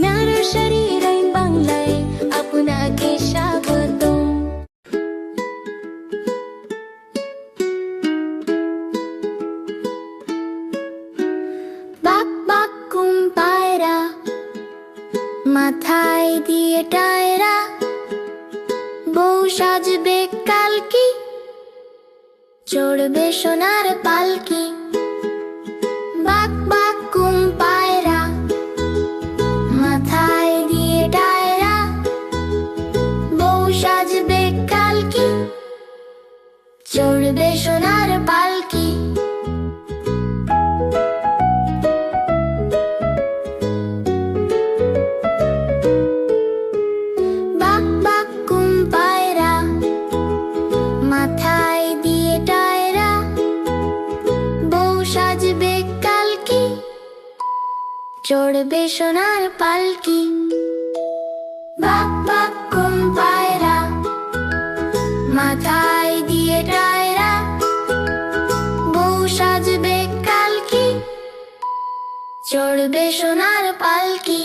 Nursery rhyme বাংলায় আপনাকে স্বাগতম। বাক বাক ঘুম পায়রা, মাথায় দিয়ে টায়রা, বউ সাজবে কালকি, চড়বে সোনার পালকি। বাক বাক ঘুম পায়রা, মাথায় দিয়ে টায়রা, বউ সাজবে কালকি, চড়বে সোনার পালকি। বাক বাক ঘুম পায়রা, মাথায় দিয়ে টায়রা, বউ সাজবে কালকি, চড়বে সোনার পালকি। বাক বাক ঘুম পায়রা, মাথায় দিয়ে টায়রা, বউ সাজবে কালকি, চড়বে সোনার পালকি।